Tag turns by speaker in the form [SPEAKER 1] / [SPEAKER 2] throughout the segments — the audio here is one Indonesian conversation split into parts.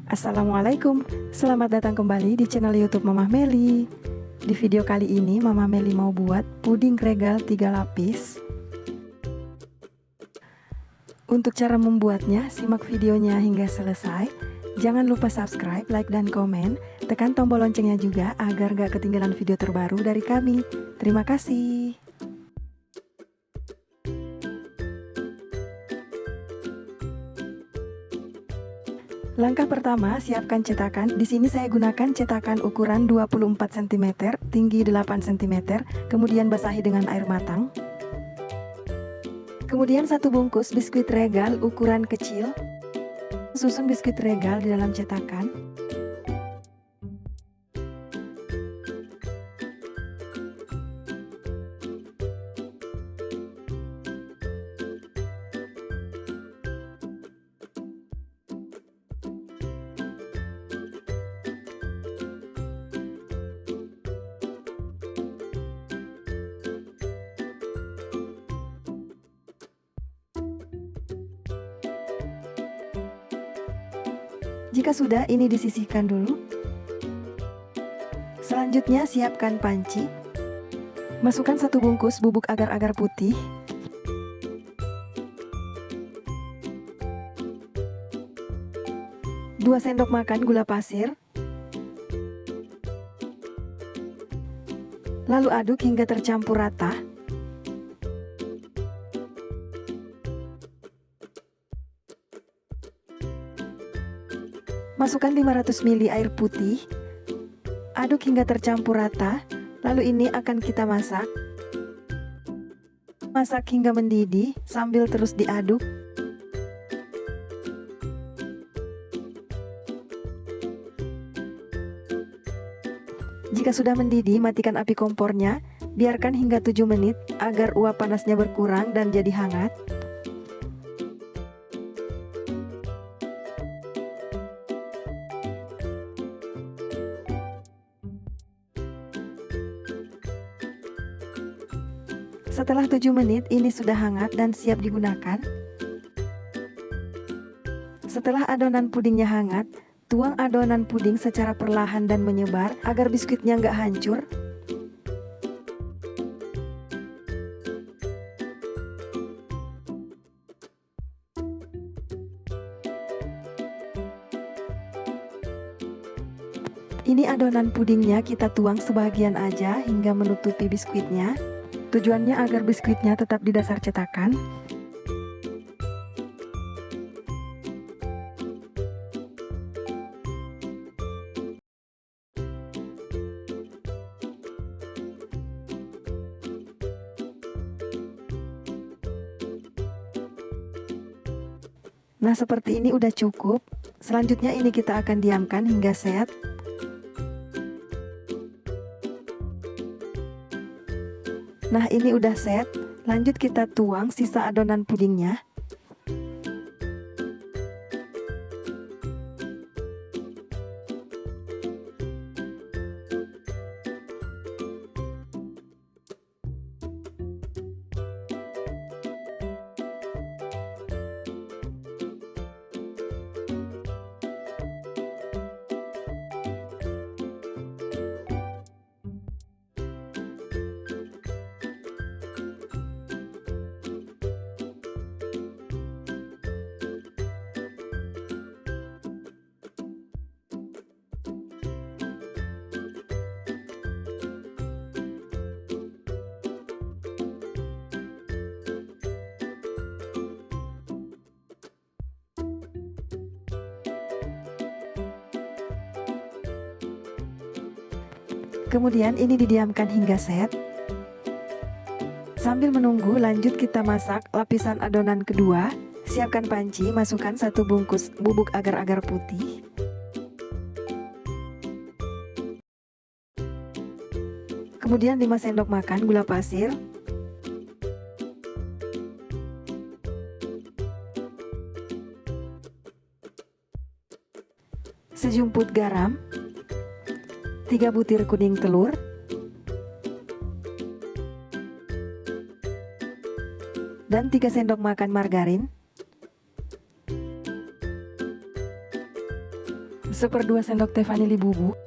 [SPEAKER 1] Assalamualaikum, selamat datang kembali di channel YouTube Mama Meli. Di video kali ini Mama Meli mau buat puding regal 3 lapis. Untuk cara membuatnya, simak videonya hingga selesai. Jangan lupa subscribe, like, dan komen. Tekan tombol loncengnya juga agar gak ketinggalan video terbaru dari kami. Terima kasih. Langkah pertama, siapkan cetakan. Di sini saya gunakan cetakan ukuran 24 cm, tinggi 8 cm, kemudian basahi dengan air matang. Kemudian 1 bungkus biskuit regal ukuran kecil. Susun biskuit regal di dalam cetakan. Jika sudah, ini disisihkan dulu. Selanjutnya siapkan panci. Masukkan 1 bungkus bubuk agar-agar putih. 2 sendok makan gula pasir. Lalu aduk hingga tercampur rata. Masukkan 500 ml air putih. Aduk hingga tercampur rata. Lalu ini akan kita masak. Masak hingga mendidih sambil terus diaduk. Jika sudah mendidih, matikan api kompornya. Biarkan hingga 7 menit agar uap panasnya berkurang dan jadi hangat. Setelah 7 menit, ini sudah hangat dan siap digunakan. Setelah adonan pudingnya hangat, tuang adonan puding secara perlahan dan menyebar agar biskuitnya nggak hancur. Ini adonan pudingnya kita tuang sebagian aja hingga menutupi biskuitnya. Tujuannya agar biskuitnya tetap di dasar cetakan. Nah, seperti ini udah cukup. Selanjutnya ini kita akan diamkan hingga set. Nah, ini udah set. Lanjut kita tuang sisa adonan pudingnya. Kemudian ini didiamkan hingga set. Sambil menunggu, lanjut kita masak lapisan adonan kedua. Siapkan panci, masukkan 1 bungkus bubuk agar-agar putih. Kemudian 5 sendok makan gula pasir. Sejumput garam. 3 butir kuning telur, dan 3 sendok makan margarin. 1/2 sendok teh vanili bubuk.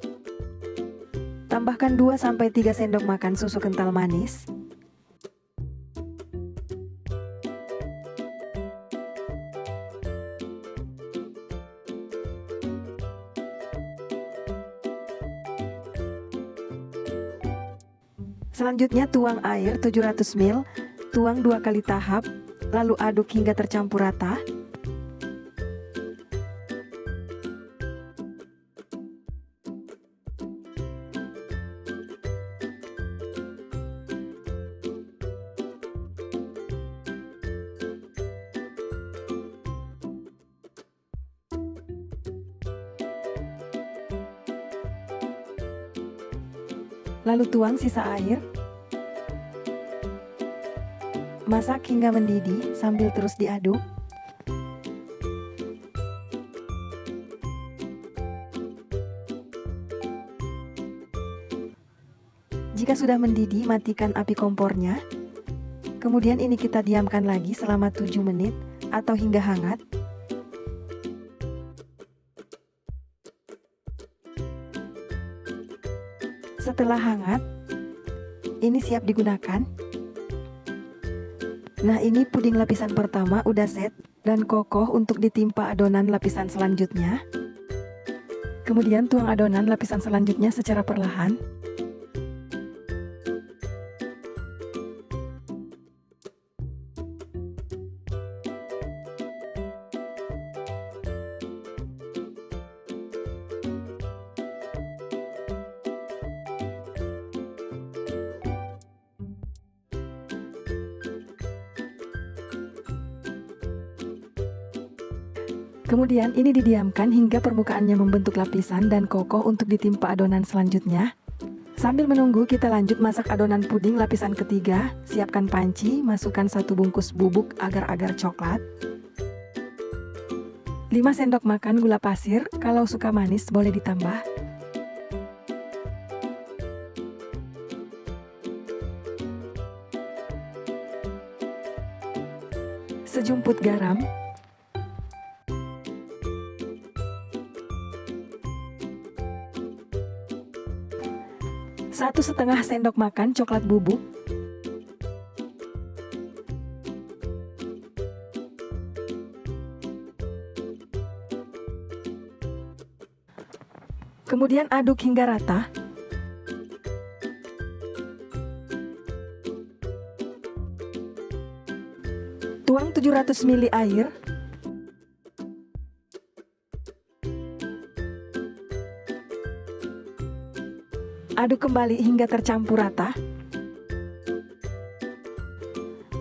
[SPEAKER 1] Tambahkan 2-3 sendok makan susu kental manis. Selanjutnya tuang air 700 ml, tuang 2 kali tahap, lalu aduk hingga tercampur rata. Lalu tuang sisa air. Masak hingga mendidih sambil terus diaduk. Jika sudah mendidih, matikan api kompornya. Kemudian ini kita diamkan lagi selama 7 menit atau hingga hangat. Setelah hangat, ini siap digunakan. Nah, ini puding lapisan pertama udah set dan kokoh untuk ditimpa adonan lapisan selanjutnya. Kemudian tuang adonan lapisan selanjutnya secara perlahan. Kemudian ini didiamkan hingga permukaannya membentuk lapisan dan kokoh untuk ditimpa adonan selanjutnya. Sambil menunggu, kita lanjut masak adonan puding lapisan ketiga. Siapkan panci, masukkan 1 bungkus bubuk agar-agar coklat, 5 sendok makan gula pasir, kalau suka manis boleh ditambah, sejumput garam, 1,5 sendok makan coklat bubuk, kemudian aduk hingga rata. Tuang 700 ml air. Aduk kembali hingga tercampur rata.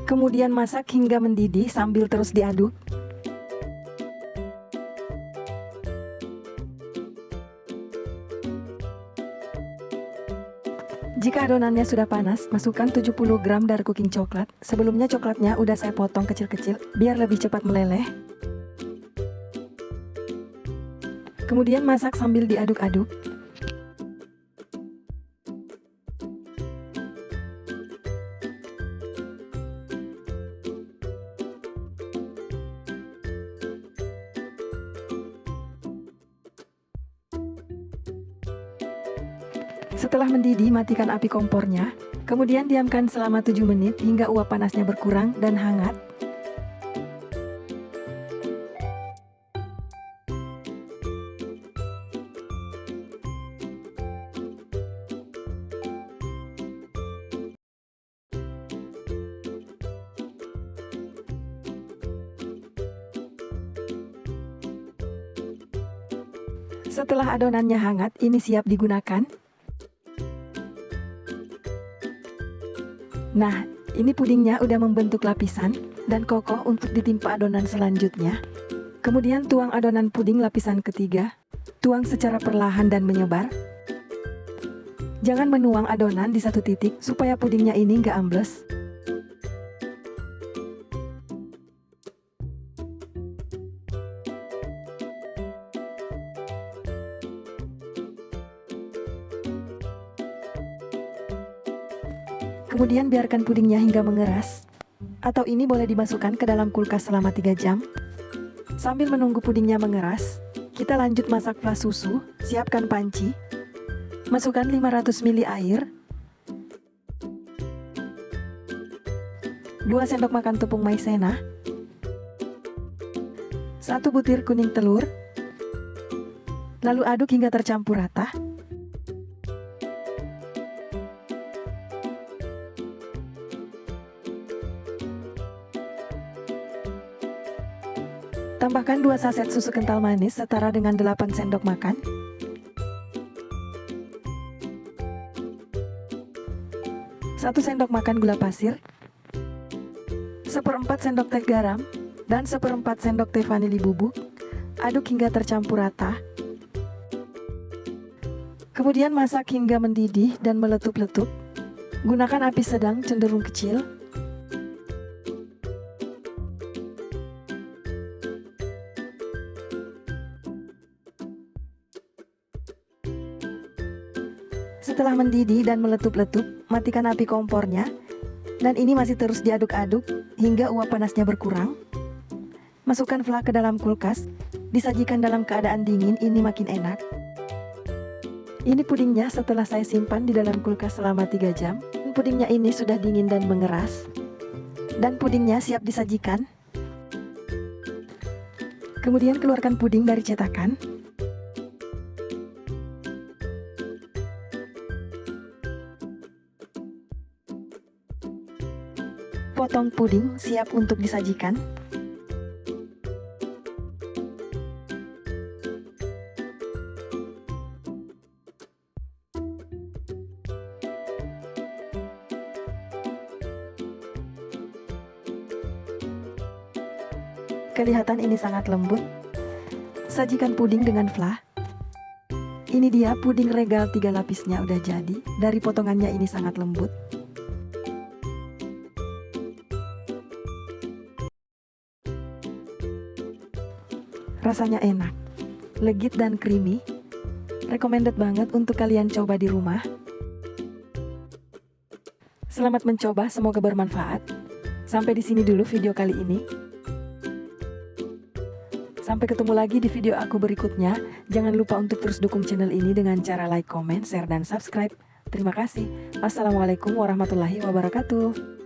[SPEAKER 1] Kemudian masak hingga mendidih sambil terus diaduk. Jika adonannya sudah panas, masukkan 70 gram dark cooking coklat. Sebelumnya coklatnya udah saya potong kecil-kecil biar lebih cepat meleleh. Kemudian masak sambil diaduk-aduk. Setelah mendidih, matikan api kompornya. Kemudian diamkan selama 7 menit hingga uap panasnya berkurang dan hangat. Setelah adonannya hangat, ini siap digunakan. Nah, ini pudingnya udah membentuk lapisan dan kokoh untuk ditimpa adonan selanjutnya. Kemudian tuang adonan puding lapisan ketiga. Tuang secara perlahan dan menyebar. Jangan menuang adonan di satu titik supaya pudingnya ini nggak ambles. Kemudian biarkan pudingnya hingga mengeras. Atau ini boleh dimasukkan ke dalam kulkas selama 3 jam. Sambil menunggu pudingnya mengeras, Kita lanjut masak flah susu. Siapkan panci. Masukkan 500 ml air. 2 sendok makan tepung maizena. 1 butir kuning telur. Lalu aduk hingga tercampur rata. Tambahkan 2 saset susu kental manis setara dengan 8 sendok makan. Satu sendok makan gula pasir. 1/4 sendok teh garam dan 1/4 sendok teh vanili bubuk. Aduk hingga tercampur rata. Kemudian masak hingga mendidih dan meletup-letup. Gunakan api sedang cenderung kecil. Setelah mendidih dan meletup-letup, matikan api kompornya. Dan ini masih terus diaduk-aduk hingga uap panasnya berkurang. Masukkan flah ke dalam kulkas. Disajikan dalam keadaan dingin, ini makin enak. Ini pudingnya setelah saya simpan di dalam kulkas selama 3 jam. Pudingnya ini sudah dingin dan mengeras. Dan pudingnya siap disajikan. Kemudian keluarkan puding dari cetakan. Potong puding siap untuk disajikan. Kelihatan ini sangat lembut. Sajikan puding dengan flah. Ini dia puding regal 3 lapisnya udah jadi. Dari potongannya ini sangat lembut. Rasanya enak, legit dan creamy. Recommended banget untuk kalian coba di rumah. Selamat mencoba, semoga bermanfaat. Sampai di sini dulu video kali ini. Sampai ketemu lagi di video aku berikutnya. Jangan lupa untuk terus dukung channel ini dengan cara like, comment, share, dan subscribe. Terima kasih. Wassalamualaikum warahmatullahi wabarakatuh.